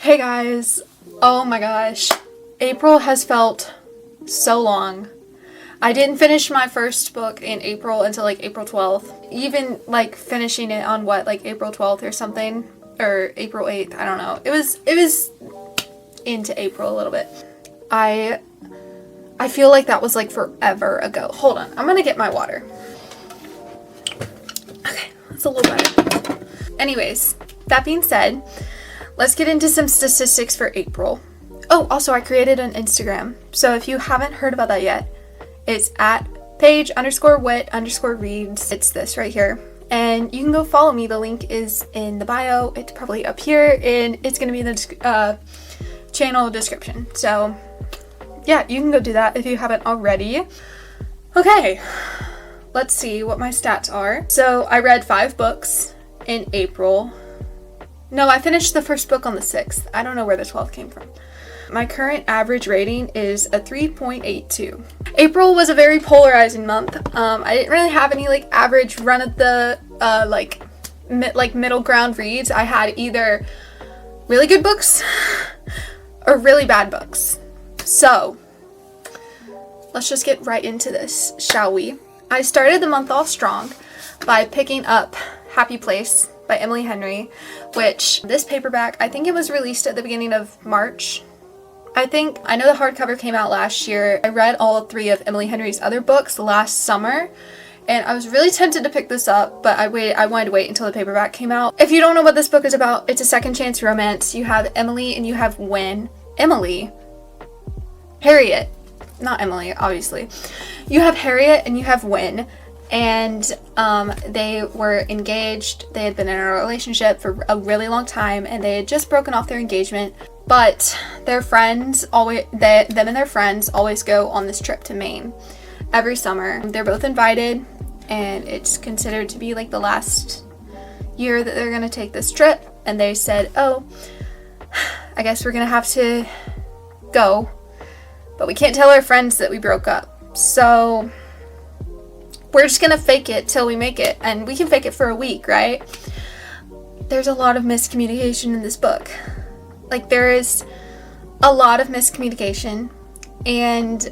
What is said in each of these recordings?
Hey guys, oh my gosh, April has felt so long. I didn't finish my first book in April until like April 12th. Even like finishing it on like April 12th or something, or April 8th, I don't know. It was into April a little bit. I feel like that was like forever ago. Hold on, I'm gonna get my water. Okay, that's a little better. Anyways, that being said, let's get into some statistics for April. Oh, also I created an Instagram. So if you haven't heard about that yet, it's at page_wit_reads. It's this right here. And you can go follow me. The link is in the bio. It's probably up here and it's going to be in the channel description. So yeah, you can go do that if you haven't already. Okay, let's see what my stats are. So I read 5 books in April. No, I finished the first book on the 6th. I don't know where the 12th came from. My current average rating is a 3.82. April was a very polarizing month. I didn't really have any like average run of the middle ground reads. I had either really good books or really bad books. So let's just get right into this, shall we? I started the month off strong by picking up Happy Place by Emily Henry, which this paperback, I think it was released at the beginning of March. I know the hardcover came out last year. I read all 3 of Emily Henry's other books last summer, and I was really tempted to pick this up, but I wanted to wait until the paperback came out. If you don't know what this book is about, it's a second chance romance. You have Emily and you have Harriet, not Emily, obviously. You have Harriet and you have Wynne. And they were engaged. They had been in a relationship for a really long time, and they had just broken off their engagement. But their friends them and their friends always go on this trip to Maine every summer. They're both invited, and it's considered to be like the last year that they're gonna take this trip. And they said, "Oh, I guess we're gonna have to go, but we can't tell our friends that we broke up. So we're just gonna fake it till we make it, and we can fake it for a week, right?" There's a lot of miscommunication in this book. Like, there is a lot of miscommunication, and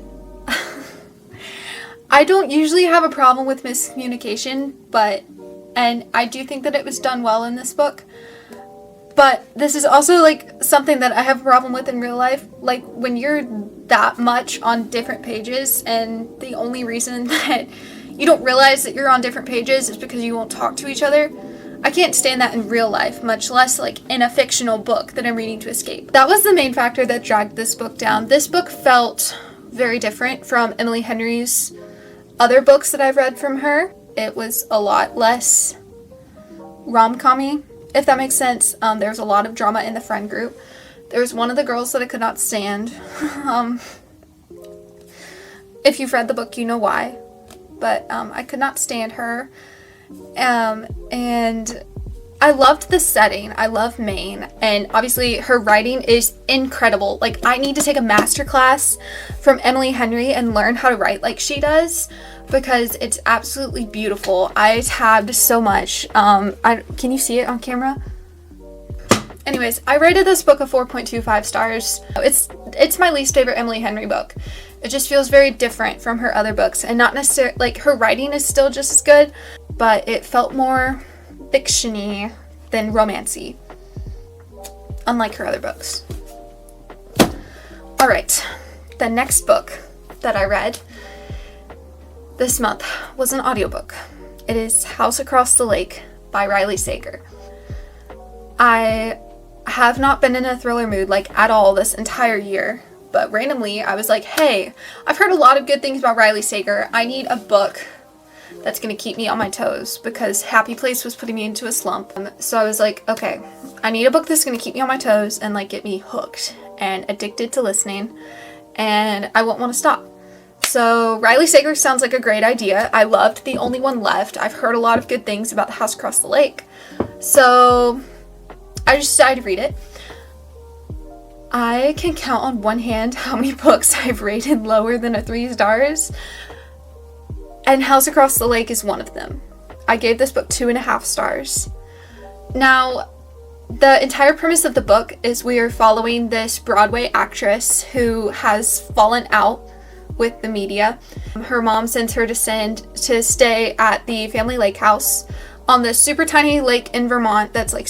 I don't usually have a problem with miscommunication, and I do think that it was done well in this book. But this is also like something that I have a problem with in real life. Like, when you're that much on different pages, and the only reason that you don't realize that you're on different pages is because you won't talk to each other. I can't stand that in real life, much less like in a fictional book that I'm reading to escape. That was the main factor that dragged this book down. This book felt very different from Emily Henry's other books that I've read from her. It was a lot less rom-com-y, if that makes sense. There was a lot of drama in the friend group. There was one of the girls that I could not stand. If you've read the book, you know why. But I could not stand her. And I loved the setting. I love Maine. And obviously her writing is incredible. Like, I need to take a master class from Emily Henry and learn how to write like she does, because it's absolutely beautiful. I tabbed so much. Can you see it on camera? Anyways, I rated this book a 4.25 stars. It's my least favorite Emily Henry book. It just feels very different from her other books, and not necessarily, like, her writing is still just as good, but it felt more fiction-y than romancy, unlike her other books. Alright, the next book that I read this month was an audiobook. It is House Across the Lake by Riley Sager. I have not been in a thriller mood like at all this entire year, but randomly I was like, hey, I've heard a lot of good things about Riley Sager. I need a book that's going to keep me on my toes, because Happy Place was putting me into a slump. So I was like, okay, I need a book that's going to keep me on my toes and like get me hooked and addicted to listening, and I won't want to stop. So Riley Sager sounds like a great idea. I loved The Only One Left. I've heard a lot of good things about The House Across the Lake. So I just decided to read it. I can count on one hand how many books I've rated lower than a 3 stars, and House Across the Lake is one of them. I gave this book 2.5 stars. Now, the entire premise of the book is we are following this Broadway actress who has fallen out with the media. Her mom sends her to stay at the family lake house on this super tiny lake in Vermont that's like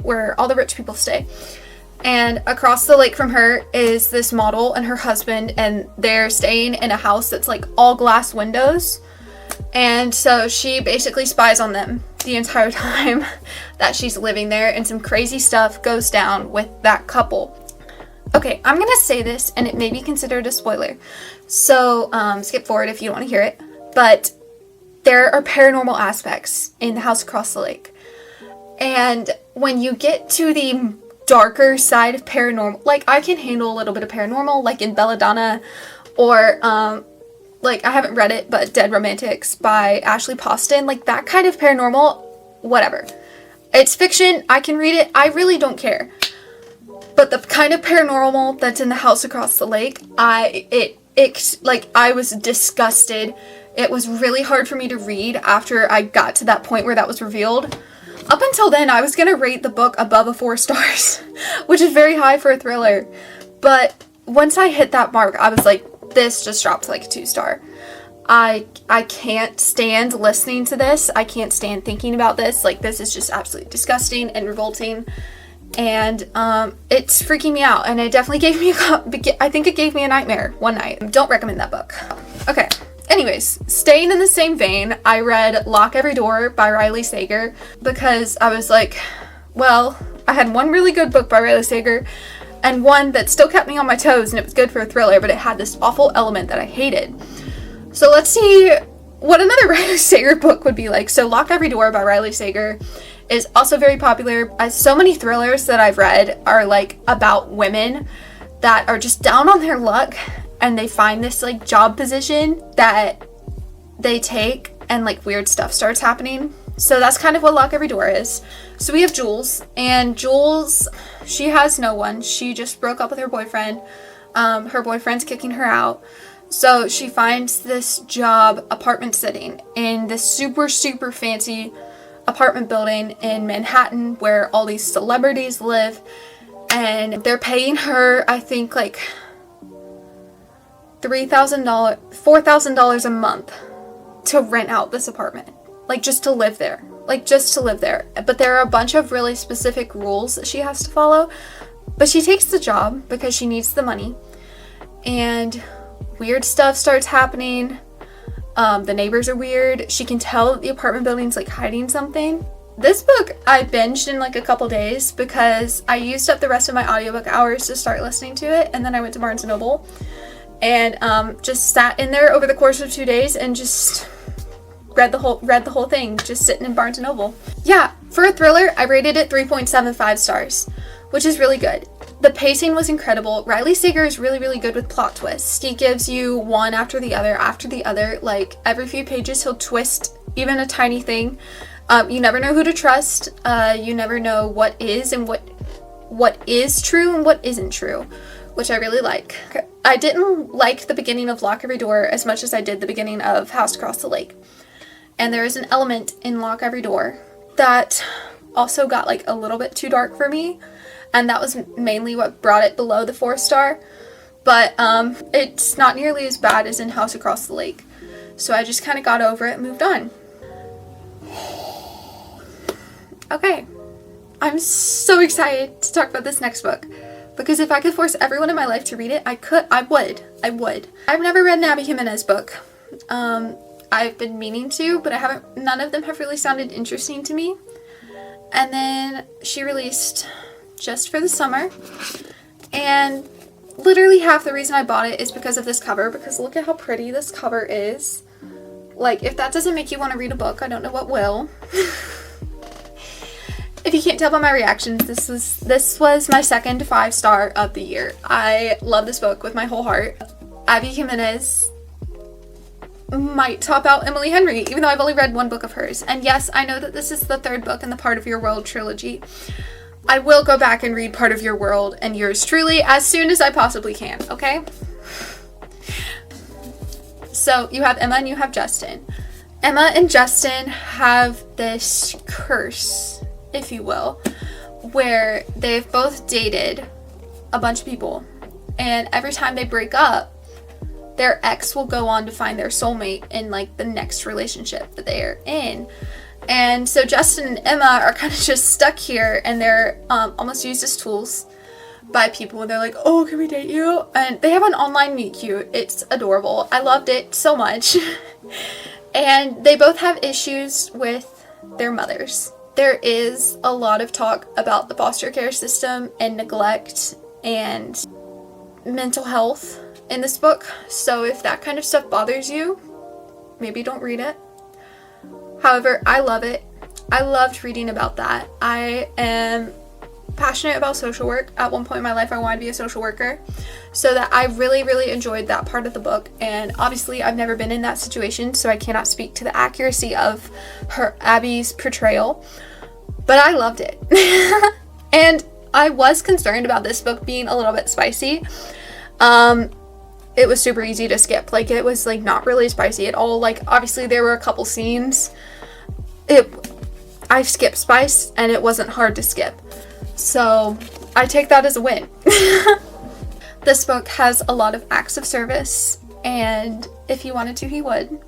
where all the rich people stay. And across the lake from her is this model and her husband, and they're staying in a house that's like all glass windows. And so she basically spies on them the entire time that she's living there, and some crazy stuff goes down with that couple. Okay, I'm gonna say this, and it may be considered a spoiler, so skip forward if you don't want to hear it. But there are paranormal aspects in the house across the lake. And when you get to the darker side of paranormal, like I can handle a little bit of paranormal, like in Belladonna, or like I haven't read it, but Dead Romantics by Ashley Poston, like that kind of paranormal, whatever. It's fiction, I can read it, I really don't care. But the kind of paranormal that's in the house across the lake, I was disgusted. It was really hard for me to read after I got to that point where that was revealed. Up until then, I was gonna rate the book above a 4 stars, which is very high for a thriller. But once I hit that mark, I was like, this just dropped to like a 2 star. I can't stand listening to this. I can't stand thinking about this. Like, this is just absolutely disgusting and revolting. And it's freaking me out. And it definitely gave me I think it gave me a nightmare one night. Don't recommend that book. Okay. Anyways, staying in the same vein, I read Lock Every Door by Riley Sager because I was like, well, I had one really good book by Riley Sager and one that still kept me on my toes, and it was good for a thriller, but it had this awful element that I hated. So let's see what another Riley Sager book would be like. So Lock Every Door by Riley Sager is also very popular, as so many thrillers that I've read are like about women that are just down on their luck, and they find this like job position that they take, and like weird stuff starts happening. So that's kind of what Lock Every Door is. So we have Jules, and Jules, she has no one. She just broke up with her boyfriend. Her boyfriend's kicking her out. So she finds this job apartment sitting in this super, super fancy apartment building in Manhattan where all these celebrities live. And they're paying her, I think, like $4,000 a month to rent out this apartment. Like, just to live there. Like, just to live there. But there are a bunch of really specific rules that she has to follow. But she takes the job because she needs the money. And weird stuff starts happening. The neighbors are weird. She can tell that the apartment building's like hiding something. This book I binged in like a couple days because I used up the rest of my audiobook hours to start listening to it, and then I went to Barnes & Noble and just sat in there over the course of 2 days and just read the whole thing, just sitting in Barnes & Noble. Yeah, for a thriller, I rated it 3.75 stars, which is really good. The pacing was incredible. Riley Sager is really, really good with plot twists. He gives you one after the other. Like, every few pages he'll twist even a tiny thing. You never know who to trust. You never know what is and what is true and what isn't true, which I really like. I didn't like the beginning of Lock Every Door as much as I did the beginning of House Across the Lake. And there is an element in Lock Every Door that also got like a little bit too dark for me. And that was mainly what brought it below the 4-star. But it's not nearly as bad as in House Across the Lake. So I just kind of got over it and moved on. Okay, I'm so excited to talk about this next book, because if I could force everyone in my life to read it, I would. I've never read an Abby Jimenez book. I've been meaning to, but none of them have really sounded interesting to me. And then she released Just for the Summer, and literally half the reason I bought it is because of this cover, because look at how pretty this cover is. Like, if that doesn't make you want to read a book, I don't know what will. If you can't tell by my reactions, this was my second 5-star of the year. I love this book with my whole heart. Abby Jimenez might top out Emily Henry, even though I've only read one book of hers. And yes, I know that this is the 3rd book in the Part of Your World trilogy. I will go back and read Part of Your World and yours truly as soon as I possibly can, okay? So you have Emma and you have Justin. Emma and Justin have this curse, if you will, where they've both dated a bunch of people, and every time they break up, their ex will go on to find their soulmate in like the next relationship that they are in. And so Justin and Emma are kind of just stuck here, and they're almost used as tools by people. And they're like, oh, can we date you? And they have an online meet cute. It's adorable. I loved it so much. And they both have issues with their mothers. There is a lot of talk about the foster care system and neglect and mental health in this book. So if that kind of stuff bothers you, maybe don't read it. However, I love it. I loved reading about that. I am passionate about social work. At one point in my life, I wanted to be a social worker. So that I really, really enjoyed that part of the book. And obviously, I've never been in that situation, so I cannot speak to the accuracy of Abby's portrayal. But I loved it. And I was concerned about this book being a little bit spicy. It was super easy to skip. Like, it was like not really spicy at all. Like, obviously there were a couple scenes. I skipped spice and it wasn't hard to skip. So I take that as a win. This book has a lot of acts of service, and if he wanted to, he would.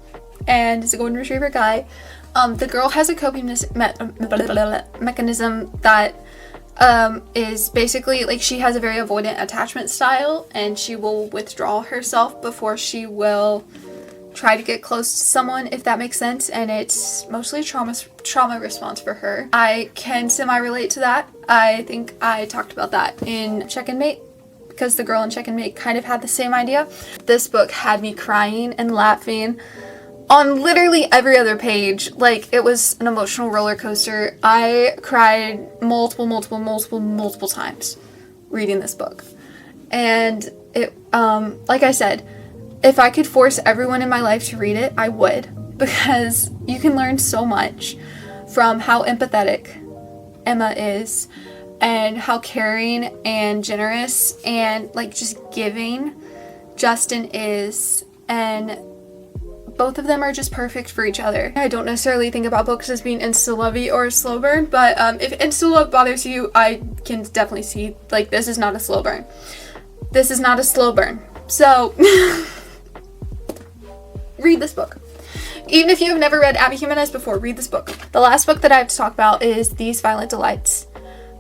And it's a golden retriever guy. The girl has a coping mechanism that is basically like she has a very avoidant attachment style, and she will withdraw herself before she will try to get close to someone, if that makes sense. And it's mostly trauma response for her. I can semi-relate to that. I think I talked about that in Check and Mate, because the girl in Check and Mate kind of had the same idea. This book had me crying and laughing on literally every other page. Like, it was an emotional roller coaster. I cried multiple times reading this book. And it, like I said, if I could force everyone in my life to read it, I would, because you can learn so much from how empathetic Emma is, and how caring and generous and like just giving Justin is, and both of them are just perfect for each other. I don't necessarily think about books as being insta-lovey or a slow burn, but if insta-love bothers you, I can definitely see, like, this is not a slow burn. This is not a slow burn. So, read this book. Even if you have never read Abby Jimenez before, read this book. The last book that I have to talk about is These Violent Delights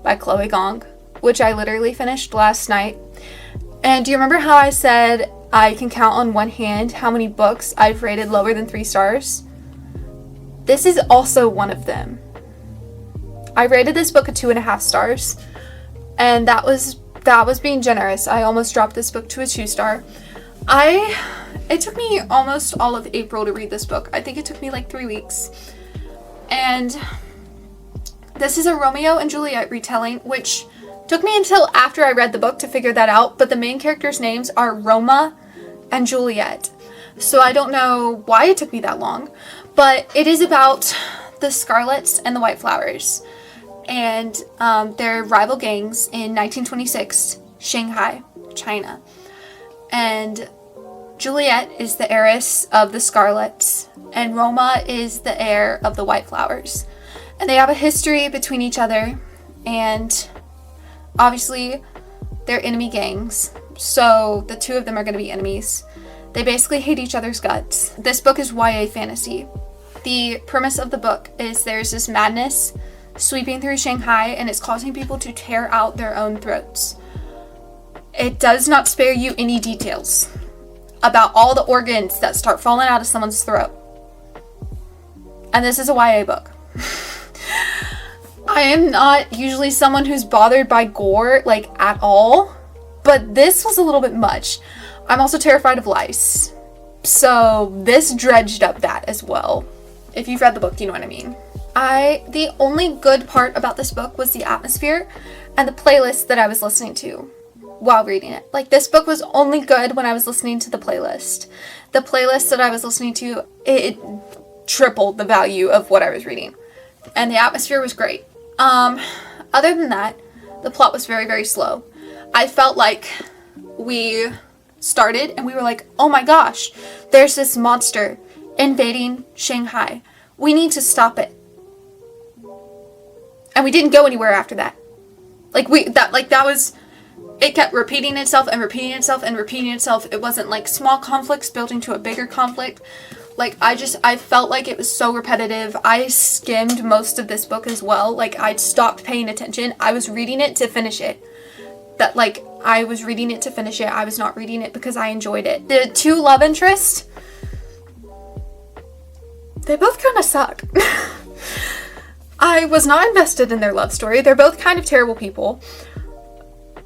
by Chloe Gong, which I literally finished last night. And do you remember how I said I can count on one hand how many books I've rated lower than 3 stars? This is also one of them. I rated this book a 2.5 stars, and that was being generous. I almost dropped this book to a 2-star. It took me almost all of April to read this book. I think it took me like 3 weeks. And this is a Romeo and Juliet retelling, which took me until after I read the book to figure that out, but the main characters' names are Roma and Juliet. So I don't know why it took me that long, but it is about the Scarlets and the White Flowers and their rival gangs in 1926, Shanghai, China. And Juliet is the heiress of the Scarlets, and Roma is the heir of the White Flowers. And they have a history between each other, and obviously they're enemy gangs, so the two of them are going to be enemies. They basically hate each other's guts. This book is YA fantasy. The premise of the book is there's this madness sweeping through Shanghai, and it's causing people to tear out their own throats. It does not spare you any details about all the organs that start falling out of someone's throat. And this is a YA book. I am not usually someone who's bothered by gore, like, at all, but this was a little bit much. I'm also terrified of lice, so this dredged up that as well. If you've read the book, you know what I mean. The only good part about this book was the atmosphere and the playlist that I was listening to while reading it. Like, this book was only good when I was listening to the playlist. The playlist that I was listening to, it tripled the value of what I was reading. And the atmosphere was great. Other than that, the plot was very, very slow. I felt like we started and we were like, oh my gosh, there's this monster invading Shanghai. We need to stop it. And we didn't go anywhere after that. Like that was, it kept repeating itself and repeating itself and repeating itself. It wasn't like small conflicts building to a bigger conflict. Like, I felt like it was so repetitive. I skimmed most of this book as well. Like, I'd stopped paying attention. I was reading it to finish it. I was reading it to finish it. I was not reading it because I enjoyed it. The two love interests, they both kind of suck. I was not invested in their love story. They're both kind of terrible people.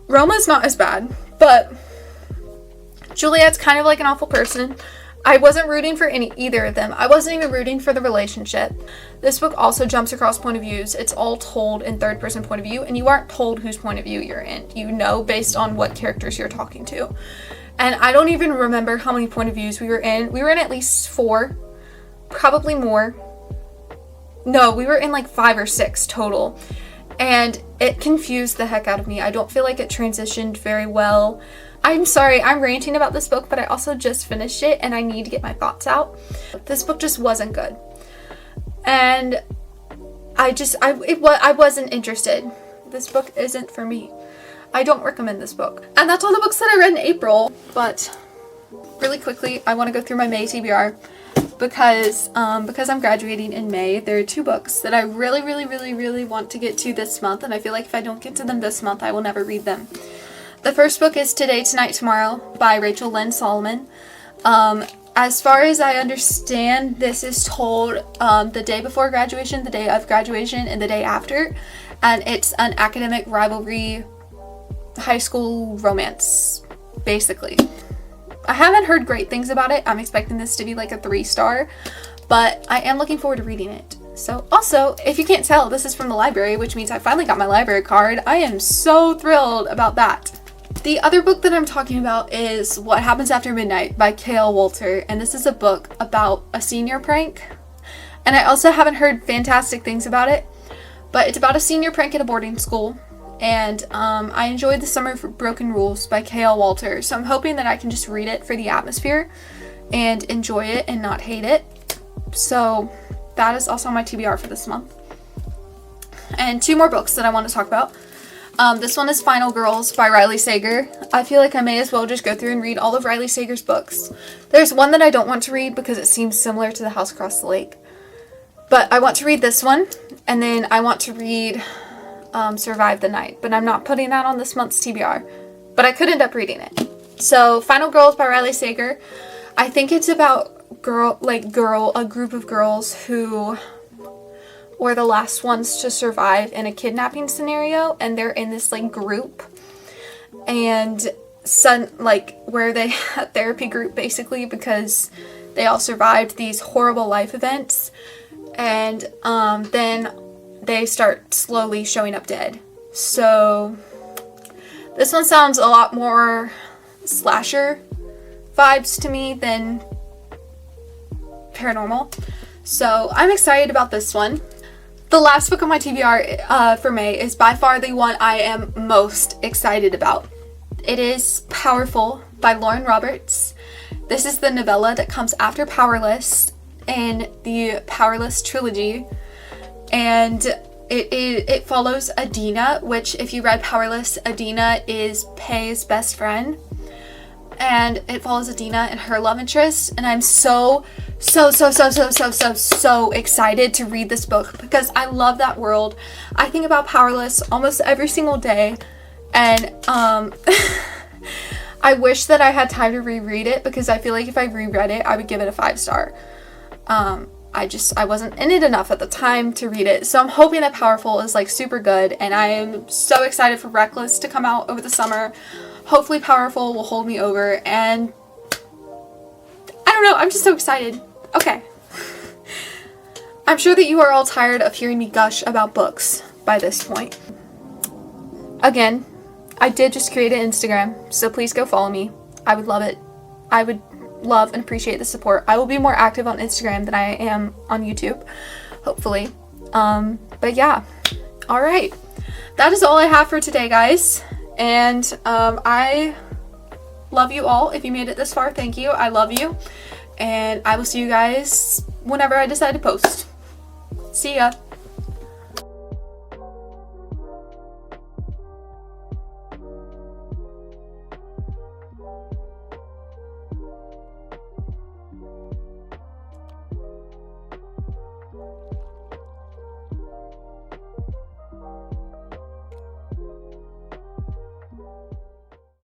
Roma's not as bad, but Juliet's kind of like an awful person. I wasn't rooting for either of them. I wasn't even rooting for the relationship. This book also jumps across point of views. It's all told in third person point of view, and you aren't told whose point of view you're in. You know based on what characters you're talking to. And I don't even remember how many point of views we were in. We were in at least 4, probably more. No, we were in like 5 or 6 total. And it confused the heck out of me. I don't feel like it transitioned very well. I'm sorry, I'm ranting about this book, but I also just finished it and I need to get my thoughts out. This book just wasn't good. And I wasn't interested. This book isn't for me. I don't recommend this book. And that's all the books that I read in April. But really quickly, I want to go through my May TBR because I'm graduating in May. There are 2 books that I really want to get to this month, and I feel like if I don't get to them this month, I will never read them. The first book is Today, Tonight, Tomorrow by Rachel Lynn Solomon. As far as I understand, this is told the day before graduation, the day of graduation, and the day after. And it's an academic rivalry, high school romance, basically. I haven't heard great things about it. I'm expecting this to be like a 3-star, but I am looking forward to reading it. So also, if you can't tell, this is from the library, which means I finally got my library card. I am so thrilled about that. The other book that I'm talking about is What Happens After Midnight by K.L. Walter, and this is a book about a senior prank. And I also haven't heard fantastic things about it, but it's about a senior prank at a boarding school. And I enjoyed The Summer of Broken Rules by K.L. Walter, so I'm hoping that I can just read it for the atmosphere and enjoy it and not hate it. So that is also my TBR for this month. And 2 more books that I want to talk about. This one is Final Girls by Riley Sager. I feel like I may as well just go through and read all of Riley Sager's books. There's one that I don't want to read because it seems similar to The House Across the Lake. But I want to read this one, and then I want to read Survive the Night. But I'm not putting that on this month's TBR. But I could end up reading it. So Final Girls by Riley Sager. I think it's about a group of girls who were the last ones to survive in a kidnapping scenario, and they're in this like group, and where they a therapy group basically because they all survived these horrible life events, and then they start slowly showing up dead. So this one sounds a lot more slasher vibes to me than paranormal, so I'm excited about this one. The last book on my TBR for May is by far the one I am most excited about. It is Powerful by Lauren Roberts. This is the novella that comes after Powerless in the Powerless trilogy, and it follows Adina, which if you read Powerless, Adina is Pei's best friend, and it follows Adina and her love interest, and I'm so excited to read this book because I love that world. I think about Powerless almost every single day, and I wish that I had time to reread it because I feel like if I reread it, I would give it a 5-star. I wasn't in it enough at the time to read it, so I'm hoping that Powerful is like super good, and I am so excited for Reckless to come out over the summer. Hopefully Powerful will hold me over, and I don't know, I'm just so excited. Okay. I'm sure that you are all tired of hearing me gush about books by this point. Again, I did just create an Instagram, so please go follow me. I would love it. I would love and appreciate the support. I will be more active on Instagram than I am on YouTube, hopefully. But yeah. Alright. That is all I have for today, guys. And I love you all. If you made it this far, thank you. I love you. And I will see you guys whenever I decide to post. See ya.